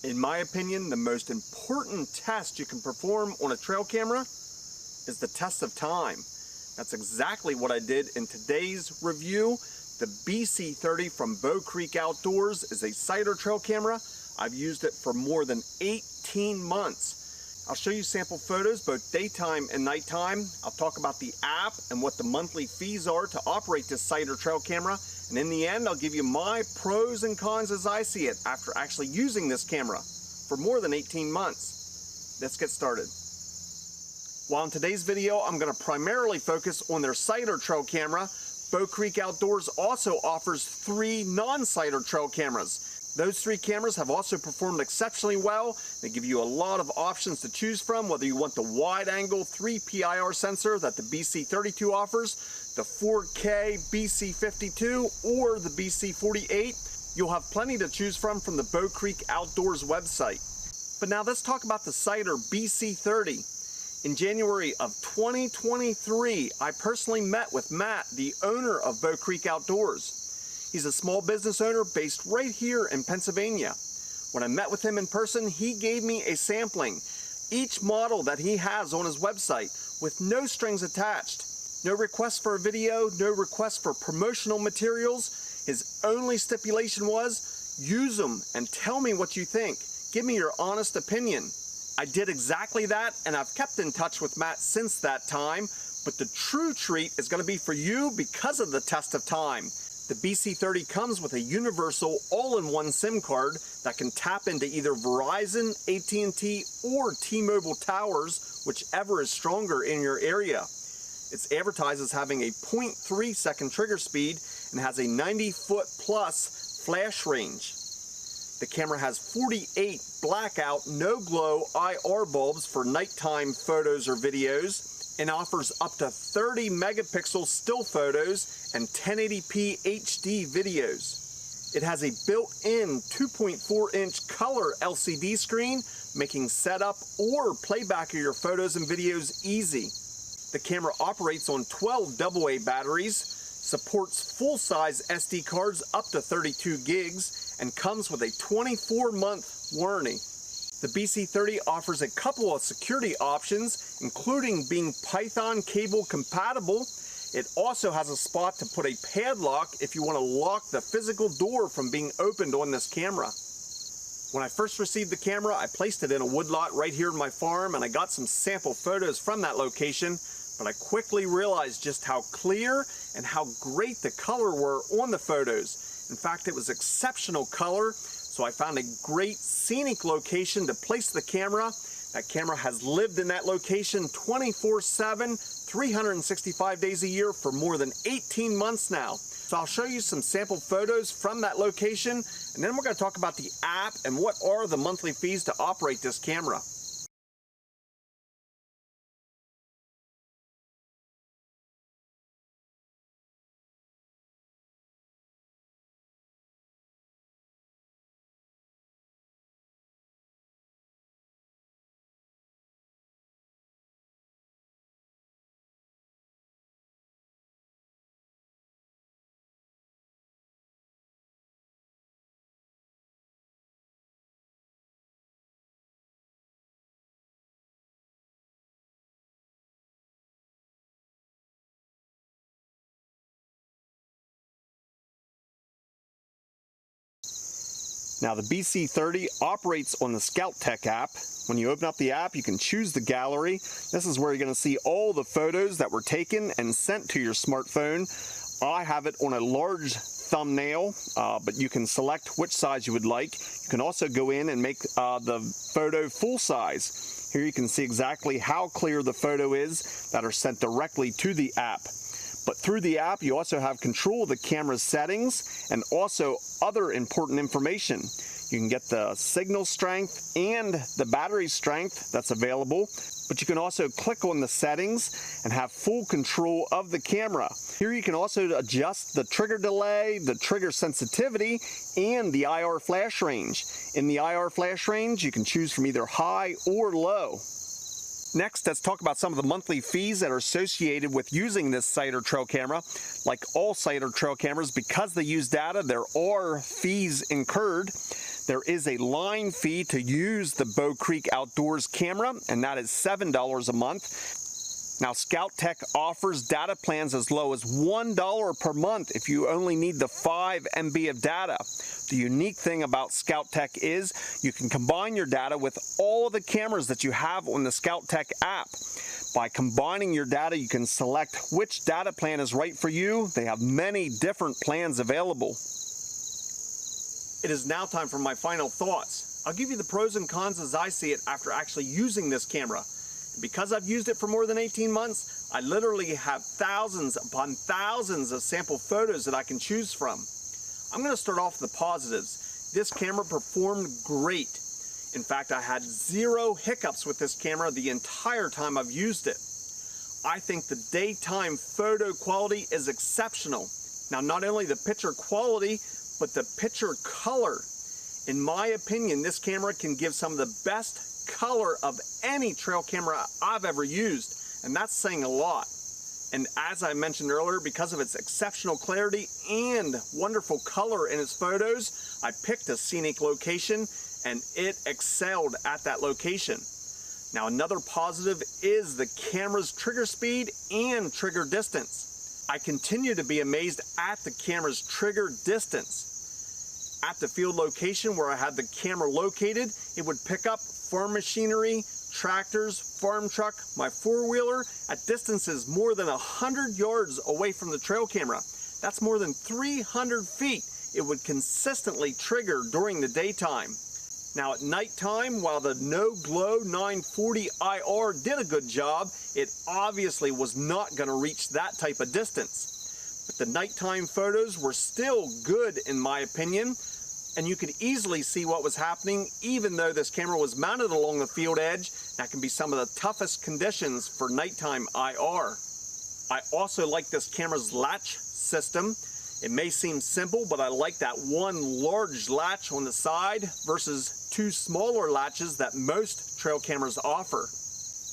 In my opinion, the most important test you can perform on a trail camera is the test of time. That's exactly what I did in today's review. The BC-30 from Bow Creek Outdoors is a sighter trail camera. I've used it for more than 18 months. I'll show you sample photos both daytime and nighttime. I'll talk about the app and what the monthly fees are to operate this sighter trail camera. And in the end, I'll give you my pros and cons as I see it after actually using this camera for more than 18 months. Let's get started. While in today's video, I'm going to primarily focus on their sighter trail camera, Bow Creek Outdoors also offers 3 non-sighter trail cameras. Those 3 cameras have also performed exceptionally well. They give you a lot of options to choose from, whether you want the wide-angle 3 PIR sensor that the BC-32 offers, the 4K BC-52, or the BC-48. You'll have plenty to choose from the Bow Creek Outdoors website. But now let's talk about the sighter BC-30. In January of 2023, I personally met with Matt, the owner of Bow Creek Outdoors. He's a small business owner based right here in Pennsylvania. When I met with him in person, he gave me a sampling, each model that he has on his website, with no strings attached. No request for a video, no request for promotional materials. His only stipulation was, use them and tell me what you think. Give me your honest opinion. I did exactly that, and I've kept in touch with Matt since that time, but the true treat is going to be for you because of the test of time. The BC-30 comes with a universal all-in-one SIM card that can tap into either Verizon, AT&T, or T-Mobile towers, whichever is stronger in your area. It's advertised as having a 0.3 second trigger speed and has a 90-foot plus flash range. The camera has 48 blackout, no-glow IR bulbs for nighttime photos or videos, and offers up to 30 megapixel still photos and 1080p HD videos. It has a built-in 2.4-inch color LCD screen, making setup or playback of your photos and videos easy. The camera operates on 12 AA batteries, supports full-size SD cards up to 32 gigs, and comes with a 24-month warranty. The BC-30 offers a couple of security options, including being Python cable compatible. It also has a spot to put a padlock if you want to lock the physical door from being opened on this camera. When I first received the camera, I placed it in a woodlot right here in my farm, and I got some sample photos from that location, but I quickly realized just how clear and how great the color were on the photos. In fact, it was exceptional color, so I found a great scenic location to place the camera. That camera has lived in that location 24/7, 365 days a year for more than 18 months now. So I'll show you some sample photos from that location, and then we're going to talk about the app and what are the monthly fees to operate this camera. Now the BC-30 operates on the Scout Tech app. When you open up the app, you can choose the gallery. This is where you're going to see all the photos that were taken and sent to your smartphone. I have it on a large thumbnail, but you can select which size you would like. You can also go in and make the photo full size. Here you can see exactly how clear the photo is that are sent directly to the app. But through the app, you also have control of the camera's settings and also other important information. You can get the signal strength and the battery strength that's available, but you can also click on the settings and have full control of the camera. Here you can also adjust the trigger delay, the trigger sensitivity, and the IR flash range. In the IR flash range, you can choose from either high or low. Next, let's talk about some of the monthly fees that are associated with using this sighter trail camera. Like all sighter trail cameras, because they use data, there are fees incurred. There is a line fee to use the Bow Creek Outdoors camera, and that is $7 a month. Now, Scout Tech offers data plans as low as $1 per month if you only need the 5 MB of data. The unique thing about Scout Tech is you can combine your data with all of the cameras that you have on the Scout Tech app. By combining your data, you can select which data plan is right for you. They have many different plans available. It is now time for my final thoughts. I'll give you the pros and cons as I see it after actually using this camera. Because I've used it for more than 18 months, I literally have thousands upon thousands of sample photos that I can choose from. I'm going to start off with the positives. This camera performed great. In fact, I had 0 hiccups with this camera the entire time I've used it. I think the daytime photo quality is exceptional. Now, not only the picture quality, but the picture color. In my opinion, this camera can give some of the best color of any trail camera I've ever used, and that's saying a lot. And as I mentioned earlier, because of its exceptional clarity and wonderful color in its photos, I picked a scenic location and it excelled at that location. Now, another positive is the camera's trigger speed and trigger distance. I continue to be amazed at the camera's trigger distance. At the field location where I had the camera located, it would pick up farm machinery, tractors, farm truck, my four-wheeler at distances more than 100 yards away from the trail camera. That's more than 300 feet it would consistently trigger during the daytime. Now, at nighttime, while the No Glow 940 IR did a good job, it obviously was not going to reach that type of distance. But the nighttime photos were still good in my opinion, and you could easily see what was happening even though this camera was mounted along the field edge. That can be some of the toughest conditions for nighttime IR. I also like this camera's latch system. It may seem simple, but I like that one large latch on the side versus 2 smaller latches that most trail cameras offer.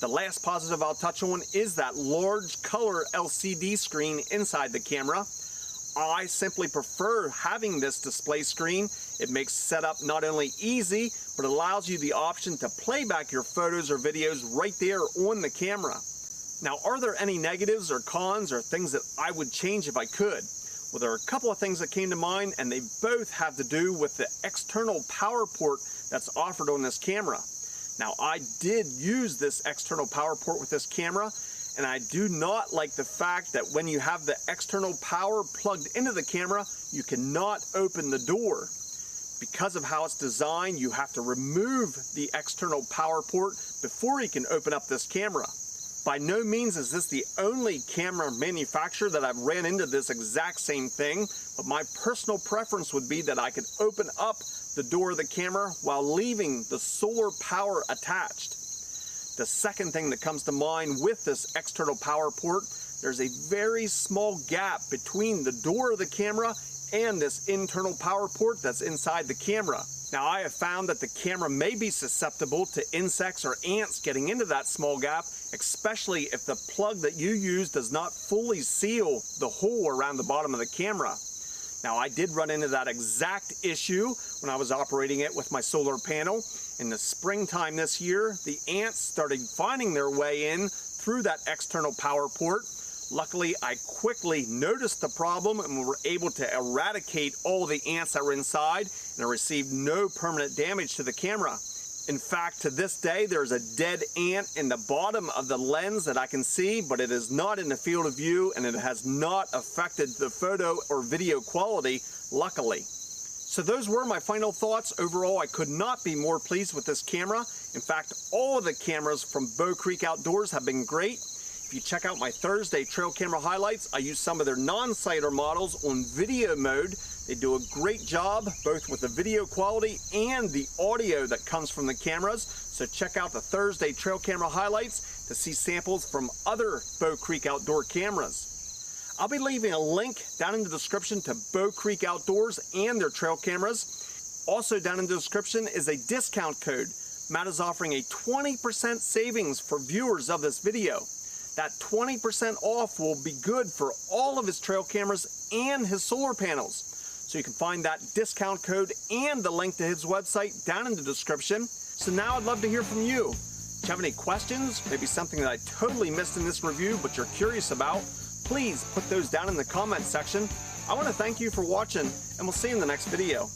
The last positive I'll touch on is that large color LCD screen inside the camera. I simply prefer having this display screen. It makes setup not only easy, but allows you the option to play back your photos or videos right there on the camera. Now, are there any negatives or cons or things that I would change if I could? Well, there are a couple of things that came to mind, and they both have to do with the external power port that's offered on this camera. Now, I did use this external power port with this camera, and I do not like the fact that when you have the external power plugged into the camera, you cannot open the door. Because of how it's designed, you have to remove the external power port before you can open up this camera. By no means is this the only camera manufacturer that I've ran into this exact same thing, but my personal preference would be that I could open up the door of the camera while leaving the solar power attached. The second thing that comes to mind with this external power port, there's a very small gap between the door of the camera and this internal power port that's inside the camera. Now, I have found that the camera may be susceptible to insects or ants getting into that small gap, especially if the plug that you use does not fully seal the hole around the bottom of the camera. Now, I did run into that exact issue when I was operating it with my solar panel. In the springtime this year, the ants started finding their way in through that external power port. Luckily, I quickly noticed the problem and were able to eradicate all the ants that were inside, and I received no permanent damage to the camera. In fact, to this day, there's a dead ant in the bottom of the lens that I can see, but it is not in the field of view, and it has not affected the photo or video quality, luckily. So those were my final thoughts. Overall, I could not be more pleased with this camera. In fact, all of the cameras from Bow Creek Outdoors have been great. If you check out my Thursday trail camera highlights, I use some of their non-sighter models on video mode. They do a great job both with the video quality and the audio that comes from the cameras. So check out the Thursday trail camera highlights to see samples from other Bow Creek Outdoor cameras. I'll be leaving a link down in the description to Bow Creek Outdoors and their trail cameras. Also down in the description is a discount code. Matt is offering a 20% savings for viewers of this video. That 20% off will be good for all of his trail cameras and his solar panels. So you can find that discount code and the link to his website down in the description. So now I'd love to hear from you. Do you have any questions? Maybe something that I totally missed in this review but you're curious about? Please put those down in the comments section. I want to thank you for watching, and we'll see you in the next video.